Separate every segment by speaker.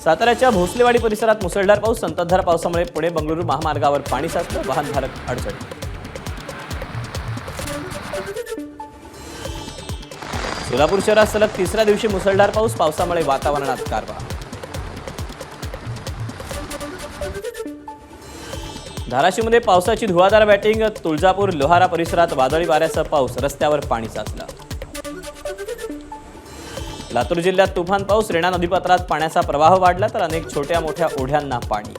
Speaker 1: साताऱ्याच्या भोसलेवाडी परिसरात मुसळधार पाऊस. संततधार पावसामुळे पुणे बंगळुरू महामार्गावर पाणी साचलं. वाहनधारक अडचणीत. सोलापूर शहरात सलग तिसऱ्या दिवशी मुसळधार पाऊस. पावसामुळे वातावरणात गारवा. धाराशिवमध्ये पावसाची धुवाधार बॅटिंग. तुळजापूर लोहारा परिसरात वादळी वाऱ्यासह पाऊस. रस्त्यावर पाणी साचलं. लातूर जिल्ह्यात तुफान पाऊस. रेणा नदीपात्रात पाण्याचा प्रवाह वाढला तर अनेक छोट्या मोठ्या ओढ्यांना पाणी.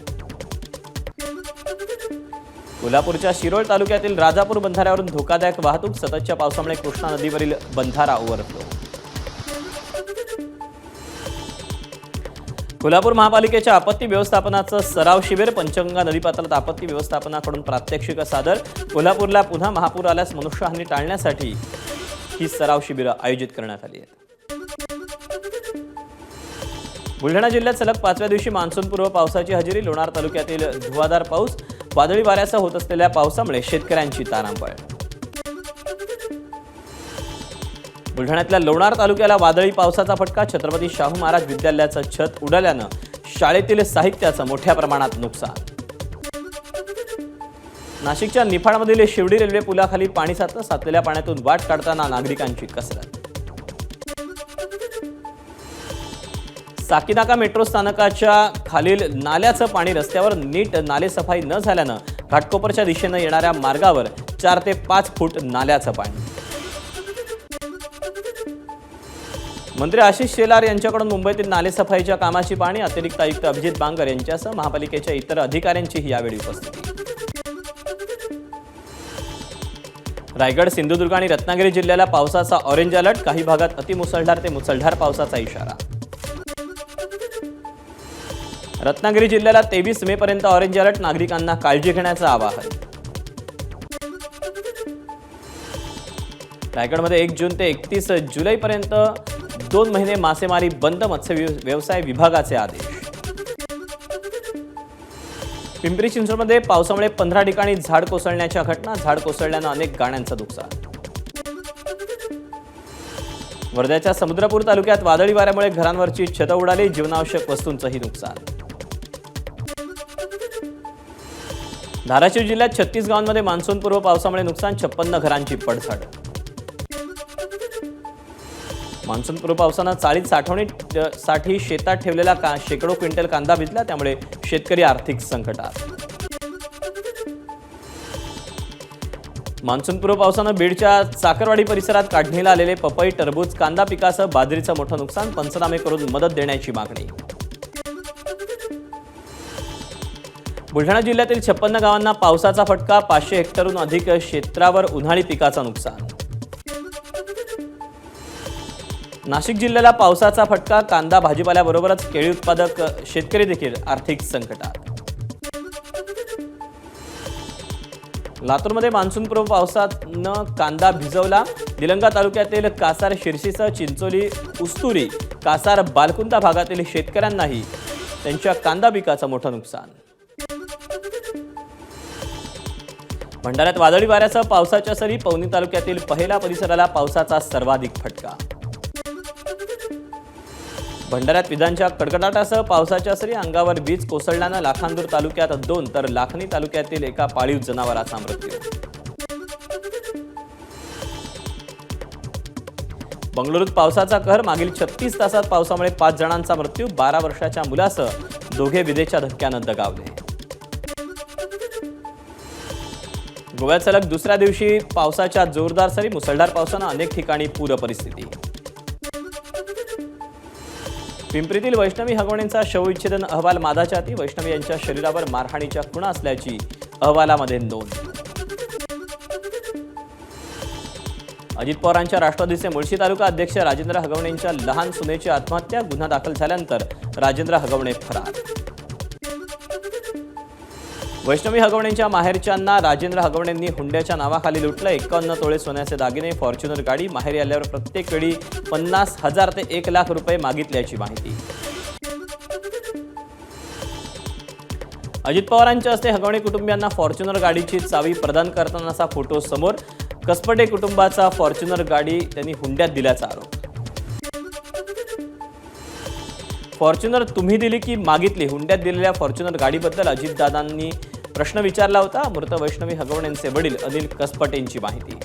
Speaker 1: कोल्हापूरच्या शिरोळ तालुक्यातील राजापूर बंधाऱ्यावरून धोकादायक वाहतूक. सततच्या पावसामुळे कृष्णा नदीवरील बंधारा ओव्हरफ्लो. कोल्हापूर महापालिकेच्या आपत्ती व्यवस्थापनाचं सराव शिबिर. पंचगंगा नदीपात्रात आपत्ती व्यवस्थापनाकडून प्रात्यक्षिक सादर. कोल्हापूरला पुन्हा महापूर आल्यास मनुष्यहानी टाळण्यासाठी ही सराव शिबिरं आयोजित करण्यात आली आहेत. बुलढाणा जिल्ह्यात सलग 5व्या दिवशी मान्सूनपूर्व पावसाची हजेरी. लोणार तालुक्यातील धुवाधार पाऊस. वादळी वाऱ्यासह होत असलेल्या पावसामुळे शेतकऱ्यांची तारांबळ. बुलढाण्यातल्या लोणार तालुक्याला वादळी पावसाचा फटका. छत्रपती शाहू महाराज विद्यालयाचं छत उडाल्यानं शाळेतील साहित्याचं मोठ्या प्रमाणात नुकसान. नाशिकच्या निफाडमधील शिवडी रेल्वे पुलाखाली पाणी साचलं. साचलेल्या पाण्यातून वाट काढताना नागरिकांची कसरत. साकीनाका मेट्रो स्थानकाच्या खालील नाल्याचं पाणी रस्त्यावर नीट नालेसफाई न झाल्यानं घाटकोपरच्या दिशेनं येणाऱ्या मार्गावर 4 ते 5 फूट नाल्याचं पाणी. मंत्री आशिष शेलार यांच्याकडून मुंबईतील नालेसफाईच्या कामाची पाहणी. अतिरिक्त आयुक्त अभिजित बांगर यांच्यासह महापालिकेच्या इतर अधिकाऱ्यांचीही यावेळी उपस्थिती. रायगड, सिंधुदुर्ग आणि रत्नागिरी जिल्ह्याला पावसाचा ऑरेंज अलर्ट. काही भागात अतिमुसळधार ते मुसळधार पावसाचा इशारा. रत्नागिरी जिल्ह्याला 23 मे पर्यंत ऑरेंज अलर्ट. नागरिकांना काळजी घेण्याचं आवाहन. रायगडमध्ये 1 जून ते 31 जुलैपर्यंत 2 महिने मासेमारी बंद. मत्स्य व्यवसाय विभागाचे आदेश. पिंपरी चिंचवडमध्ये पावसामुळे 15 ठिकाणी झाड कोसळण्याच्या घटना. झाड कोसळल्यानं अनेक गाड्यांचं नुकसान. वर्ध्याच्या समुद्रपूर तालुक्यात वादळी वाऱ्यामुळे घरांवरची छतं उडाली. जीवनावश्यक वस्तूंचंही नुकसान. धाराशिव जिल्ह्यात 36 गावांमध्ये मान्सूनपूर्व पावसामुळे नुकसान. 56 घरांची पडझड. मान्सूनपूर्व पावसानं चाळीत साठवणीसाठी शेतात ठेवलेला शेकडो क्विंटल कांदा भिजला. त्यामुळे शेतकरी आर्थिक संकटात. मान्सूनपूर्व पावसानं बीडच्या चाकरवाडी परिसरात काढणीला आलेले पपई, टरबूज, कांदा पिकासह बाजरीचं मोठं नुकसान. पंचनामे करून मदत देण्याची मागणी. बुलढाणा जिल्ह्यातील 56 गावांना पावसाचा फटका. 500 हेक्टरहून अधिक क्षेत्रावर उन्हाळी पिकाचं नुकसान. नाशिक जिल्ह्याला पावसाचा फटका. कांदा, भाजीपाल्याबरोबरच केळी उत्पादक शेतकरी देखील आर्थिक संकटात. लातूरमध्ये मान्सूनपूर्व पावसानं कांदा भिजवला. निलंगा तालुक्यातील कासार, शिरशीसह चिंचोली, उस्तुरी, कासार, बालकुंदा भागातील शेतकऱ्यांनाही त्यांच्या कांदा पिकाचं मोठं नुकसान. भंडाऱ्यात वादळी वाऱ्यासह पावसाच्या सरी. पवनी तालुक्यातील पहिला परिसराला पावसाचा सर्वाधिक फटका. भंडाऱ्यात विजांच्या कडकडाटासह पावसाच्या सरी. अंगावर वीज कोसळल्यानं लाखांदूर तालुक्यात 2 तर लाखनी तालुक्यातील एका पाळीव जनावराचा मृत्यू. बंगळुरूत पावसाचा कहर. मागील 36 तासात पावसामुळे 5 जणांचा मृत्यू. 12 वर्षाच्या मुलासह दोघे विजेच्या धक्क्यानं दगावले. गोव्यात सलग दुसऱ्या दिवशी पावसाच्या जोरदार सरी. मुसळधार पावसानं अनेक ठिकाणी पूर परिस्थिती. पिंपरीतील वैष्णवी हगवणेंचा शवविच्छेदन अहवाल मादाच्या हाती. वैष्णवी यांच्या शरीरावर मारहाणीच्या खुणा असल्याची अहवालामध्ये नोंद. अजित पवारांच्या राष्ट्रवादीचे मुळशी तालुका अध्यक्ष राजेंद्र हगवणेंच्या लहान सुनेची आत्महत्या. गुन्हा दाखल झाल्यानंतर राजेंद्र हगवणे फरार. वैष्णवी हगवणेंच्या माहेरच्यांना राजेंद्र हगवणेंनी हुंड्याच्या नावाखाली लुटलं. 51 तोळे सोन्याचे दागिने, फॉर्च्युनर गाडी. माहेरी आल्यावर प्रत्येक वेळी 50,000 ते 1 लाख रुपये मागितल्याची माहिती. अजित पवारांच्या हस्ते हगवणे कुटुंबियांना फॉर्च्युनर गाडीची चावी प्रदान करतानाचा फोटो समोर. कसपटे कुटुंबाचा फॉर्च्युनर गाडी त्यांनी हुंड्यात दिल्याचा आरोप. फॉर्च्युनर तुम्ही दिली की मागितली? हुंड्यात दिलेल्या फॉर्च्युनर गाडीबद्दल अजितदादांनी प्रश्न विचारला होता. मृत वैष्णवी हगवणेंचे वडील अनिल कसपटेंची माहिती.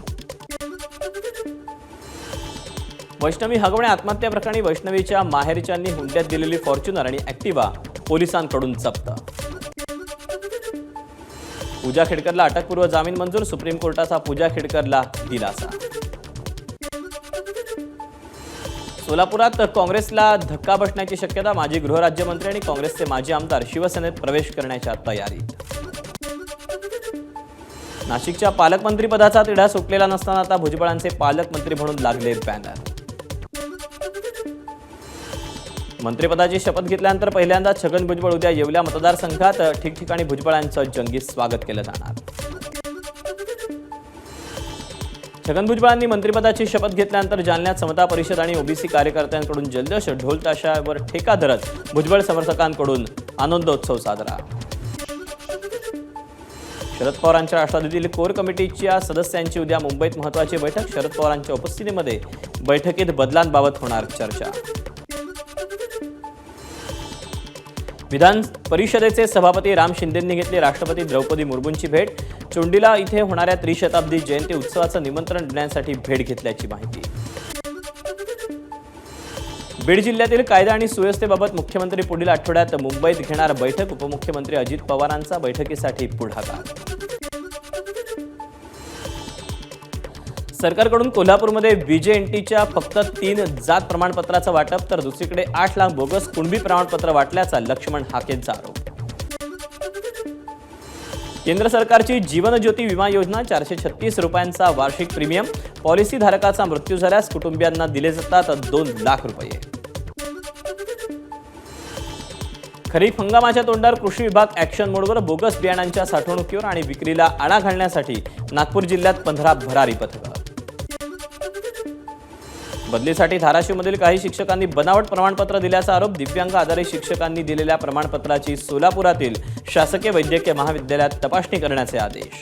Speaker 1: वैष्णवी हगवणे आत्महत्या प्रकरणी वैष्णवीच्या माहेरच्यांनी हुंड्यात दिलेली फॉर्च्युनर आणि ॲक्टिवा पोलिसांकडून जप्त. पूजा खेडकरला अटकपूर्व जामीन मंजूर. सुप्रीम कोर्टाचा पूजा खेडकरला दिलासा. सोलापुरात काँग्रेसला धक्का बसण्याची शक्यता. माजी गृहराज्यमंत्री आणि काँग्रेसचे माजी आमदार शिवसेनेत प्रवेश करण्याच्या तयारीत. नाशिकच्या पालकमंत्रीपदाचा तिढा सुटलेला नसताना आता भुजबळांचे पालकमंत्री म्हणून लागले बॅनर. मंत्रिपदाची शपथ घेतल्यानंतर पहिल्यांदा छगन भुजबळ उद्या येवला मतदारसंघात. ठिकठिकाणी भुजबळांचं जंगी स्वागत केलं जाणार. छगन भुजबळांनी मंत्रिपदाची शपथ घेतल्यानंतर जालन्यात समता परिषद आणि ओबीसी कार्यकर्त्यांकडून जल्लोष. ढोल ताशावर ठेका धरत भुजबळ समर्थकांकडून आनंदोत्सव साजरा. शरद पवारांच्या राष्ट्रवादीतील कोर कमिटीच्या सदस्यांची उद्या मुंबईत महत्त्वाची बैठक. शरद पवारांच्या उपस्थितीमध्ये बैठकीत बदलांबाबत होणार चर्चा. विधान परिषदेचे सभापती राम शिंदेंनी घेतली राष्ट्रपती द्रौपदी मुर्मूंची भेट. चोंडीला इथे होणाऱ्या त्रिशताब्दी जयंती उत्सवाचं निमंत्रण देण्यासाठी भेट घेतल्याची माहिती. बीड जिल्ह्यातील कायदा आणि सुव्यवस्थेबाबत मुख्यमंत्री पुढील आठवड्यात मुंबईत घेणार बैठक. उपमुख्यमंत्री अजित पवारांचा बैठकीसाठी पुढाकार. सरकारकडून कोल्हापूरमध्ये व्हीजेएनटीच्या फक्त 3 जात प्रमाणपत्राचं वाटप तर दुसरीकडे 8 लाख बोगस कुणबी प्रमाणपत्र वाटल्याचा लक्ष्मण हाकेंचा आरोप. केंद्र सरकारची जीवन ज्योती विमा योजना. 436 रुपयांचा वार्षिक प्रीमियम. पॉलिसी धारकाचा मृत्यू झाल्यास कुटुंबियांना दिले जातात 2 लाख रुपये. खरीप हंगामाच्या तोंडावर कृषी विभाग ॲक्शन मोडवर. बोगस बियाणांच्या साठवणुकीवर आणि विक्रीला आळा घालण्यासाठी नागपूर जिल्ह्यात 15 भरारी पथकं. बदलीसाठी धाराशिवमधील काही शिक्षकांनी बनावट प्रमाणपत्र दिल्याचा आरोप. दिव्यांग आधारित शिक्षकांनी दिलेल्या प्रमाणपत्राची सोलापुरातील शासकीय वैद्यकीय महाविद्यालयात तपासणी करण्याचे आदेश.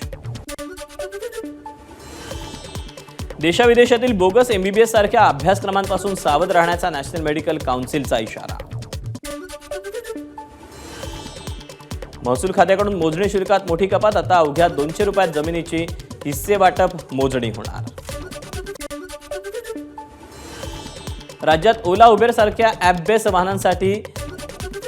Speaker 1: देशाविदेशातील बोगस एमबीबीएस सारख्या अभ्यासक्रमांपासून सावध राहण्याचा नॅशनल मेडिकल काउन्सिलचा इशारा. महसूल खात्याकडून मोजणी शुल्कात मोठी कपात. आता अवघ्या 200 रुपयात जमिनीची हिस्से वाटप मोजणी होणार. राज्यात ओला उबेर सारख्या ॲप बेस वाहनांसाठी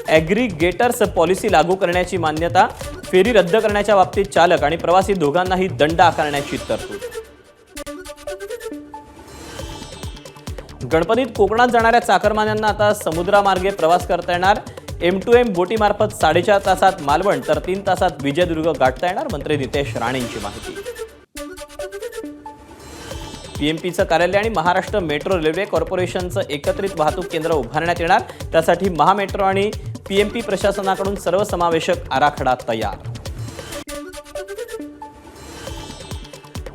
Speaker 1: ॲग्रिगेटर्स पॉलिसी लागू करण्याची मान्यता. फेरी रद्द करण्याच्या बाबतीत चालक आणि प्रवासी दोघांनाही दंड आकारण्याची तरतूद. गणपतीत कोकणात जाणाऱ्या चाकरमान्यांना आता समुद्रामार्गे प्रवास करता येणार. M2M बोटीमार्फत 4.5 तासात मालवण तर 3 तासात विजयदुर्ग गाठता येणार. मंत्री नितेश राणेंची माहिती. पीएमपीचं कार्यालय आणि महाराष्ट्र मेट्रो रेल्वे कॉर्पोरेशनचं एकत्रित वाहतूक केंद्र उभारण्यात येणार. त्यासाठी महामेट्रो आणि पीएमपी प्रशासनाकडून सर्वसमावेशक आराखडा तयार.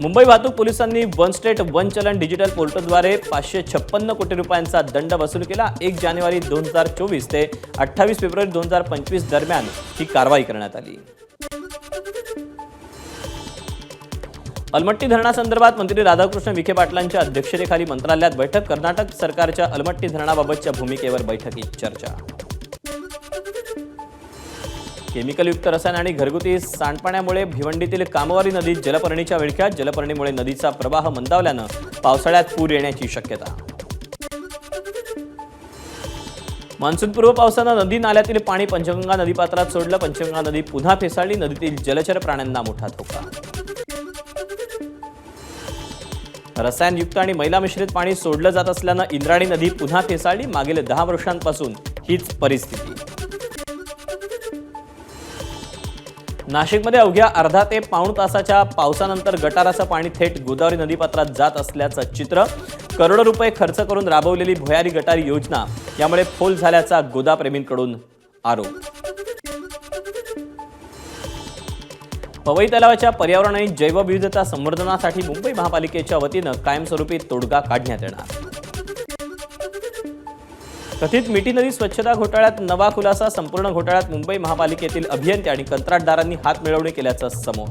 Speaker 1: मुंबई वाहतूक पोलिसांनी वन स्टेट वन चलन डिजिटल पोर्टलद्वारे 556 कोटी रुपयांचा दंड वसूल केला. 1 जानेवारी 2024 ते 28 फेब्रुवारी 2025 दरम्यान ही कारवाई करण्यात आली. अलमट्टी धरणासंदर्भात मंत्री राधाकृष्ण विखे पाटलांच्या अध्यक्षतेखाली मंत्रालयात बैठक. कर्नाटक सरकारच्या अलमट्टी धरणाबाबतच्या भूमिकेवर बैठकीत चर्चा. केमिकलयुक्त रसायन आणि घरगुती सांडपाण्यामुळे भिवंडीतील कामवारी नदीत जलपर्णीच्या विळख्यात. जलपर्णीमुळे नदीचा प्रवाह मंदावल्यानं पावसाळ्यात पूर येण्याची शक्यता. मान्सूनपूर्व पावसानं नदी नाल्यातील पाणी पंचगंगा नदीपात्रात सोडलं. पंचगंगा नदी पुन्हा फेसाळली. नदीतील जलचर प्राण्यांना मोठा धोका. रसायनयुक्त आणि मैला मिश्रित पाणी सोडलं जात असल्यानं इंद्रायणी नदी पुन्हा फेसाळली. मागील 10 वर्षांपासून हीच परिस्थिती. नाशिकमध्ये अवघ्या अर्धा ते पाऊण तासाच्या पावसानंतर गटाराचं पाणी थेट गोदावरी नदीपात्रात जात असल्याचं चित्र. करोडो रुपये खर्च करून राबवलेली भुयारी गटारी योजना यामुळे फोल झाल्याचा गोदाप्रेमींकडून आरोप. पवई तलावाच्या पर्यावरण आणि जैवविविधता संवर्धनासाठी मुंबई महापालिकेच्या वतीनं कायमस्वरूपी तोडगा काढण्यात येणार. कथित मिठी नदी स्वच्छता घोटाळ्यात नवा खुलासा. संपूर्ण घोटाळ्यात मुंबई महापालिकेतील अभियंते आणि कंत्राटदारांनी हातमिळवणी केल्याचं समोर.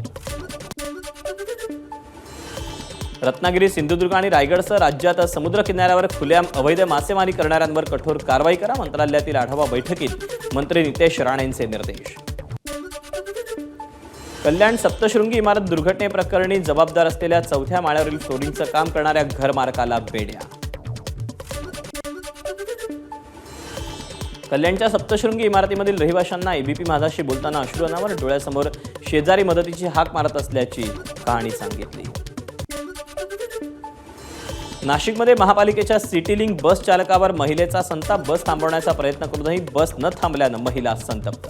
Speaker 1: रत्नागिरी, सिंधुदुर्ग आणि रायगडसह राज्यात समुद्र किनाऱ्यावर खुलेआम अवैध मासेमारी करणाऱ्यांवर कठोर कारवाई करा. मंत्रालयातील आढावा बैठकीत मंत्री नितेश राणेंचे निर्देश. कल्याण सप्तशृंगी इमारत दुर्घटनेप्रकरणी जबाबदार असलेल्या 4थ्या माळ्यावरील फ्लोरिंगचं काम करणाऱ्या घरमालकाला बेड्या. कल्याणच्या सप्तशृंगी इमारतीमधील रहिवाशांना एबीपी माझाशी बोलताना अश्रू अनावर डोळ्यासमोर शेजारी मदतीची हाक मारत असल्याची कहाणी सांगितली. नाशिकमध्ये महापालिकेच्या सिटी लिंक बस चालकावर महिलेचा संताप. बस थांबवण्याचा प्रयत्न करूनही बस न थांबल्यानं महिला संतप्त.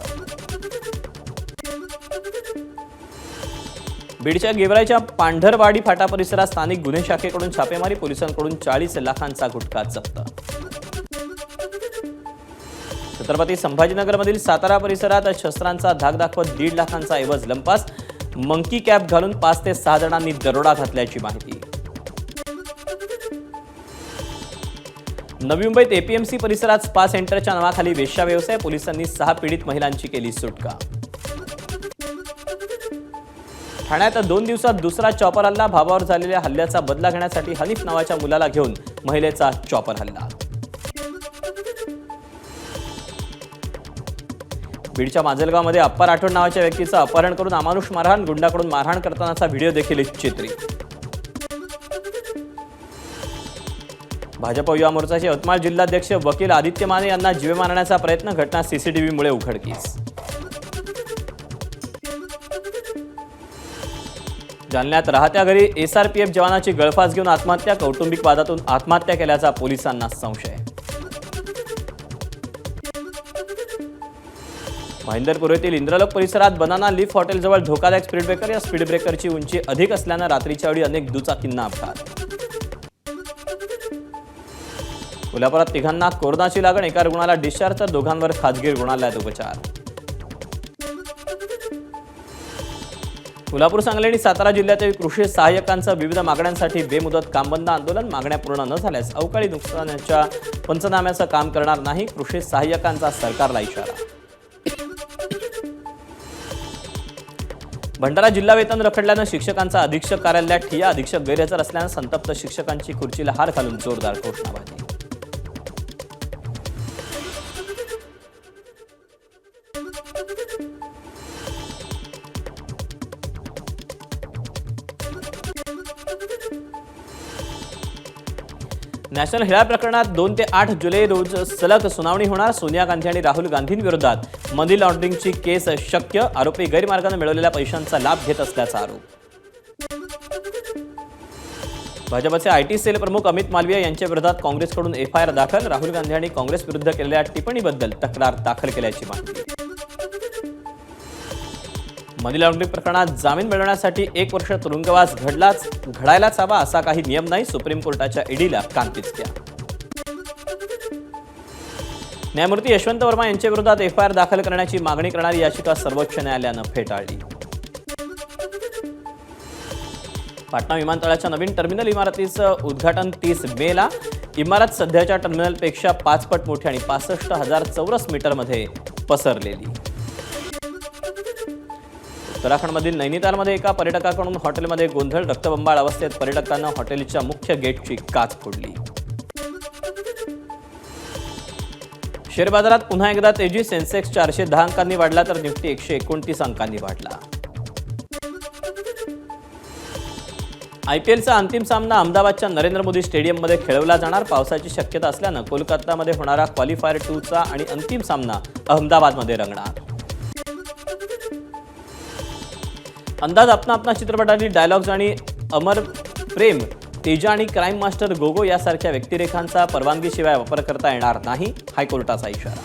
Speaker 1: बीडच्या गेवराईच्या पांढरवाडी फाटा परिसरात स्थानिक गुन्हे शाखेकडून छापेमारी. पोलिसांकडून 40 लाखांचा गुटखा जप्त. छत्रपती संभाजीनगरमधील सातारा परिसरात शस्त्रांचा धाक दाखवत 1.5 लाखांचा ऐवज लंपास. मंकी कॅप घालून 5 ते 6 जणांनी दरोडा घातल्याची माहिती. नवी मुंबईत एपीएमसी परिसरात स्पा सेंटरच्या नावाखाली वेश्या व्यवसाय. पोलिसांनी 6 पीडित महिलांची केली सुटका. ठाण्यात 2 दिवसात दुसरा चॉपर हल्ला. भावावर झालेल्या हल्ल्याचा बदला घेण्यासाठी हनीफ नावाच्या मुलाला घेऊन महिलेचा चॉपर हल्ला. बीडच्या माजलगावमध्ये अप्पा राठोड नावाच्या व्यक्तीचं अपहरण करून अमानुष मारहाण. गुंडाकडून मारहाण करतानाचा व्हिडिओ देखील चित्रित. भाजप युवा मोर्चाचे यवतमाळ जिल्हाध्यक्ष वकील आदित्य माने यांना जीवे मारण्याचा प्रयत्न. घटना सीसीटीव्हीमुळे उघडकीस. जालन्यात राहत्या घरी एसआरपीएफ जवानाची गळफास घेऊन आत्महत्या. कौटुंबिक वादातून आत्महत्या केल्याचा पोलिसांना संशय. भाईंदरपूर येथील इंद्रलोक परिसरात बनाना लीफ हॉटेलजवळ धोकादायक स्पीड ब्रेकर. या स्पीड ब्रेकरची उंची अधिक असल्यानं रात्रीच्या वेळी अनेक दुचाकींना अपघात. कोल्हापुरात 3 जणांना कोरोनाची लागण. एका रुग्णाला डिस्चार्ज तर 2 खासगी रुग्णालयात उपचार. कोल्हापूर, सांगली आणि सातारा जिल्ह्यातील कृषी सहाय्यकांचं विविध मागण्यांसाठी बेमुदत कामबंद आंदोलन. मागण्या पूर्ण न झाल्यास अवकाळी नुकसानाच्या पंचनाम्याचं काम करणार नाही. कृषी सहाय्यकांचा सरकारला इशारा. भंडारा जिल्हा वेतन रखडल्यानं शिक्षकांचा अधीक्षक कार्यालयात ठिय्या. अधीक्षक गैरहजर असल्यानं संतप्त शिक्षकांची खुर्चीला हार घालून जोरदार घोषणाबाजी. नॅशनल हेराल्ड प्रकरणात 2 ते 8 जुलै रोज सलग सुनावणी होणार. सोनिया गांधी आणि राहुल गांधींविरोधात मनी लॉन्ड्रिंगची केस शक्य. आरोपी गैरमार्गाने मिळवलेल्या पैशांचा लाभ घेत असल्याचा आरोप. भाजपचे आयटी सेल प्रमुख अमित मालवीय यांच्या विरोधात काँग्रेसकडून एफआयआर दाखल. राहुल गांधी आणि काँग्रेस विरुद्ध केलेल्या टिप्पणीबद्दल तक्रार दाखल केल्याची माहिती. मनी लॉन्ड्रिंग प्रकरणात जामीन मिळवण्यासाठी 1 वर्ष तुरुंगवास घडायलाच हवा असा काही नियम नाही. सुप्रीम कोर्टाच्या ईडीला कानपिचक्या. न्यायमूर्ती यशवंत वर्मा यांच्या विरोधात एफआयआर दाखल करण्याची मागणी करणारी याचिका सर्वोच्च न्यायालयानं फेटाळली. पाटणा विमानतळाच्या नवीन टर्मिनल इमारतीचं उद्घाटन 30 मेला. इमारत सध्याच्या टर्मिनलपेक्षा 5 पट मोठी आणि 65,000 चौरस मीटरमध्ये पसरलेली. उत्तराखंडमधील नैनितालमध्ये एका पर्यटकाकडून हॉटेलमध्ये गोंधळ. रक्तबंबाळ अवस्थेत पर्यटकांना हॉटेलच्या मुख्य गेटची काच फोडली. शेअर बाजारात पुन्हा एकदा तेजी. सेन्सेक्स 410 अंकांनी वाढला तर निफ्टी 129 अंकांनी वाढला. आयपीएलचा अंतिम सामना अहमदाबादच्या नरेंद्र मोदी स्टेडियममध्ये खेळवला जाणार. पावसाची शक्यता असल्यानं कोलकातामध्ये होणारा क्वालिफायर 2चा आणि अंतिम सामना अहमदाबादमध्ये रंगणार. अंदाज अपना अपना चित्रपटातील डायलॉग्स आणि अमर प्रेम, तेजा आणि क्राईम मास्टर गोगो यासारख्या व्यक्तिरेखांचा परवानगीशिवाय वापर करता येणार नाही. हायकोर्टाचा इशारा.